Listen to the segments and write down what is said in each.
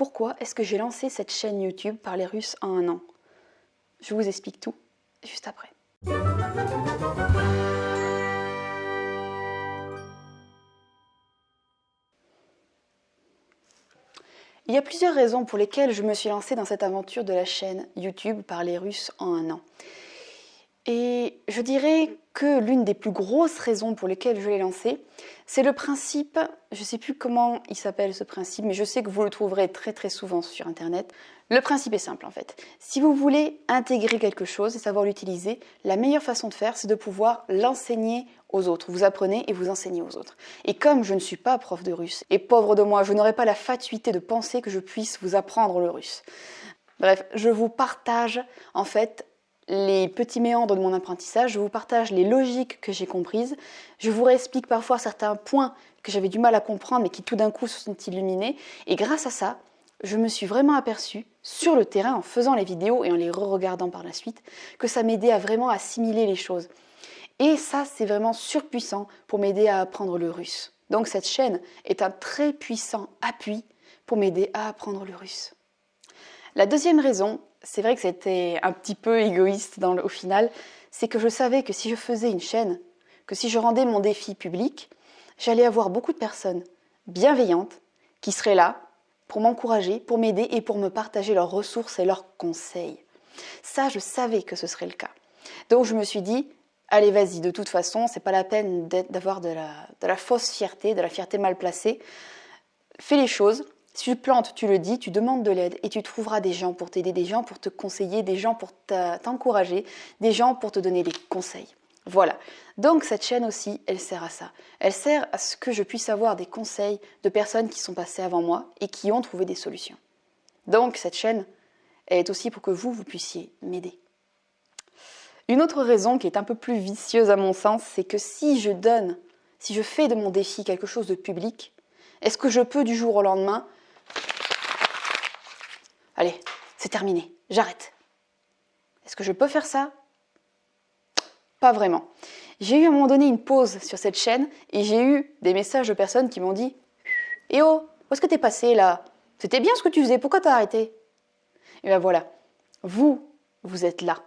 pourquoi est-ce que j'ai lancé cette chaîne YouTube Parler russe en 1 an. Je vous explique tout juste après. Il y a plusieurs raisons pour lesquelles je me suis lancée dans cette aventure de la chaîne YouTube Parler russe en 1 an. Et je dirais que l'une des plus grosses raisons pour lesquelles je l'ai lancée, c'est le principe, je ne sais plus comment il s'appelle ce principe, mais je sais que vous le trouverez très très souvent sur Internet. Le principe est simple en fait. Si vous voulez intégrer quelque chose et savoir l'utiliser, la meilleure façon de faire, c'est de pouvoir l'enseigner aux autres. Vous apprenez et vous enseignez aux autres. Et comme je ne suis pas prof de russe, et pauvre de moi, je n'aurai pas la fatuité de penser que je puisse vous apprendre le russe. Bref, je vous partage en fait les petits méandres de mon apprentissage, je vous partage les logiques que j'ai comprises, je vous réexplique parfois certains points que j'avais du mal à comprendre mais qui tout d'un coup se sont illuminés, et grâce à ça, je me suis vraiment aperçue sur le terrain en faisant les vidéos et en les re-regardant par la suite que ça m'aidait à vraiment assimiler les choses. Et ça, c'est vraiment surpuissant pour m'aider à apprendre le russe. Donc cette chaîne est un très puissant appui pour m'aider à apprendre le russe. La deuxième raison, c'est vrai que c'était un petit peu égoïste au final, c'est que je savais que si je faisais une chaîne, que si je rendais mon défi public, j'allais avoir beaucoup de personnes bienveillantes qui seraient là pour m'encourager, pour m'aider et pour me partager leurs ressources et leurs conseils. Ça, je savais que ce serait le cas. Donc je me suis dit, allez vas-y, de toute façon, c'est pas la peine d'avoir de la fausse fierté, de la fierté mal placée. Fais les choses. Si tu plantes, tu le dis, tu demandes de l'aide et tu trouveras des gens pour t'aider, des gens pour te conseiller, des gens pour t'encourager, des gens pour te donner des conseils. Voilà. Donc cette chaîne aussi, elle sert à ça. Elle sert à ce que je puisse avoir des conseils de personnes qui sont passées avant moi et qui ont trouvé des solutions. Donc cette chaîne, elle est aussi pour que vous puissiez m'aider. Une autre raison qui est un peu plus vicieuse à mon sens, c'est que si je fais de mon défi quelque chose de public, est-ce que je peux du jour au lendemain allez, c'est terminé, j'arrête. Est-ce que je peux faire ça? Pas vraiment. J'ai eu à un moment donné une pause sur cette chaîne et j'ai eu des messages de personnes qui m'ont dit « Eh oh, où est-ce que t'es passé là? C'était bien ce que tu faisais, pourquoi t'as arrêté ?» Et bien voilà, vous êtes là.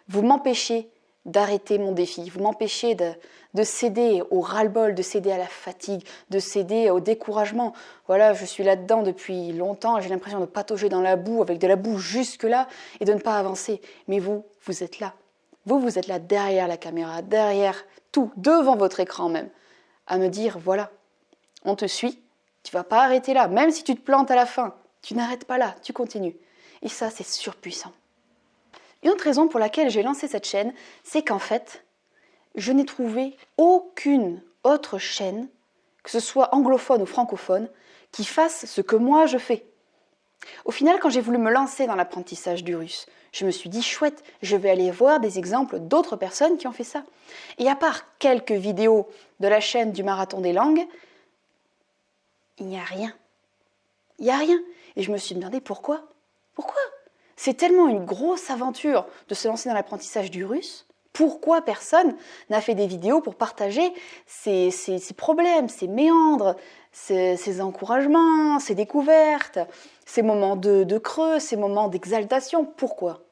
Vous m'empêchez d'arrêter mon défi, vous m'empêchez de céder au ras-le-bol, de céder à la fatigue, de céder au découragement. Voilà, je suis là-dedans depuis longtemps, j'ai l'impression de patauger dans la boue, avec de la boue jusque-là, et de ne pas avancer. Mais vous êtes là. Vous êtes là derrière la caméra, derrière tout, devant votre écran même, à me dire, voilà, on te suit, tu vas pas arrêter là, même si tu te plantes à la fin, tu n'arrêtes pas là, tu continues. Et ça, c'est surpuissant. Une autre raison pour laquelle j'ai lancé cette chaîne, c'est qu'en fait, je n'ai trouvé aucune autre chaîne, que ce soit anglophone ou francophone, qui fasse ce que moi je fais. Au final, quand j'ai voulu me lancer dans l'apprentissage du russe, je me suis dit, chouette, je vais aller voir des exemples d'autres personnes qui ont fait ça. Et à part quelques vidéos de la chaîne du Marathon des langues, il n'y a rien. Il n'y a rien. Et je me suis demandé pourquoi. Pourquoi ? C'est tellement une grosse aventure de se lancer dans l'apprentissage du russe. Pourquoi personne n'a fait des vidéos pour partager ses problèmes, ses méandres, ses encouragements, ses découvertes, ses moments de creux, ses moments d'exaltation? Pourquoi?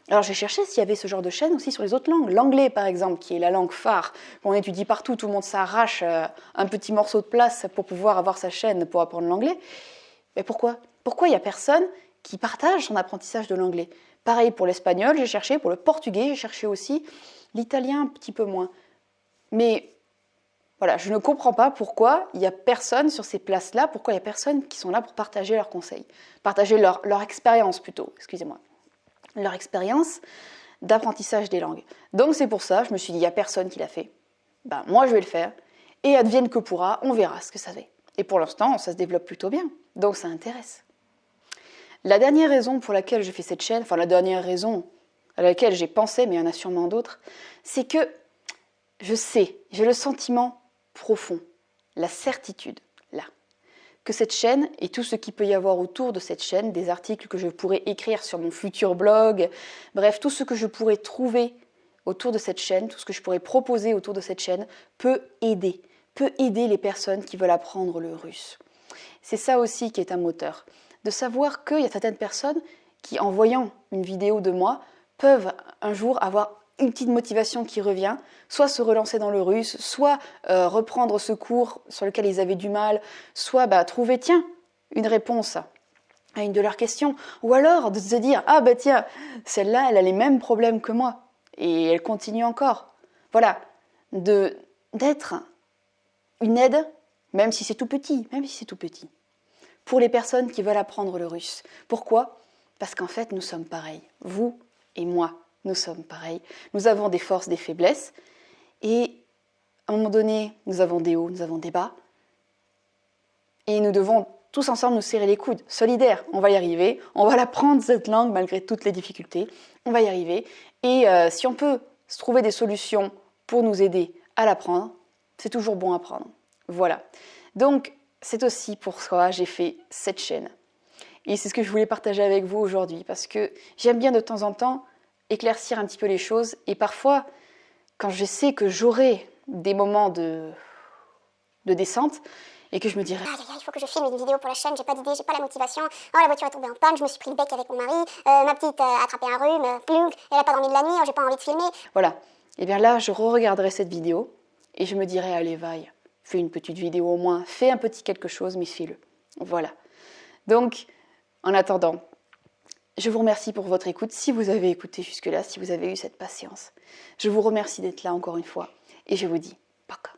Alors j'ai cherché s'il y avait ce genre de chaîne aussi sur les autres langues. L'anglais par exemple, qui est la langue phare, qu'on étudie partout, tout le monde s'arrache un petit morceau de place pour pouvoir avoir sa chaîne pour apprendre l'anglais. Mais pourquoi? Pourquoi il n'y a personne qui partage son apprentissage de l'anglais? Pareil pour l'espagnol, j'ai cherché, pour le portugais, j'ai cherché aussi, l'italien un petit peu moins. Mais voilà, je ne comprends pas pourquoi il n'y a personne sur ces places-là, pourquoi il n'y a personne qui sont là pour partager leurs conseils, partager leur expérience plutôt, excusez-moi, leur expérience d'apprentissage des langues. Donc c'est pour ça, je me suis dit, il n'y a personne qui l'a fait. Ben, moi je vais le faire, et advienne que pourra, on verra ce que ça fait. Et pour l'instant, ça se développe plutôt bien, donc ça intéresse. La dernière raison pour laquelle je fais cette chaîne, enfin la dernière raison à laquelle j'ai pensé, mais il y en a sûrement d'autres, c'est que je sais, j'ai le sentiment profond, la certitude, là, que cette chaîne et tout ce qu'il peut y avoir autour de cette chaîne, des articles que je pourrais écrire sur mon futur blog, bref, tout ce que je pourrais trouver autour de cette chaîne, tout ce que je pourrais proposer autour de cette chaîne, peut aider les personnes qui veulent apprendre le russe. C'est ça aussi qui est un moteur. De savoir qu'il y a certaines personnes qui, en voyant une vidéo de moi, peuvent un jour avoir une petite motivation qui revient, soit se relancer dans le russe, soit reprendre ce cours sur lequel ils avaient du mal, soit trouver, tiens, une réponse à une de leurs questions, ou alors de se dire, ah bah tiens, celle-là, elle a les mêmes problèmes que moi, et elle continue encore. Voilà, d'être une aide, même si c'est tout petit, pour les personnes qui veulent apprendre le russe. Pourquoi ? Parce qu'en fait, nous sommes pareils. Vous et moi, nous sommes pareils. Nous avons des forces, des faiblesses, et à un moment donné, nous avons des hauts, nous avons des bas, et nous devons tous ensemble nous serrer les coudes, solidaires. On va y arriver, on va l'apprendre cette langue malgré toutes les difficultés, on va y arriver. Et si on peut se trouver des solutions pour nous aider à l'apprendre, c'est toujours bon à prendre. Voilà. Donc, c'est aussi pour ça que j'ai fait cette chaîne. Et c'est ce que je voulais partager avec vous aujourd'hui, parce que j'aime bien de temps en temps éclaircir un petit peu les choses. Et parfois, quand je sais que j'aurai des moments de descente, et que je me dirais, il faut que je filme une vidéo pour la chaîne, j'ai pas d'idée, j'ai pas la motivation, oh la voiture est tombée en panne, je me suis pris le bec avec mon mari, ma petite a attrapé un rhume, plunk, elle a pas dormi de la nuit, oh, j'ai pas envie de filmer. Voilà. Et bien là, je re-regarderai cette vidéo et je me dirai, allez, vaille, fais une petite vidéo au moins, fais un petit quelque chose, mais fais-le. Voilà. Donc, en attendant, je vous remercie pour votre écoute, si vous avez écouté jusque-là, si vous avez eu cette patience. Je vous remercie d'être là encore une fois et je vous dis, paka.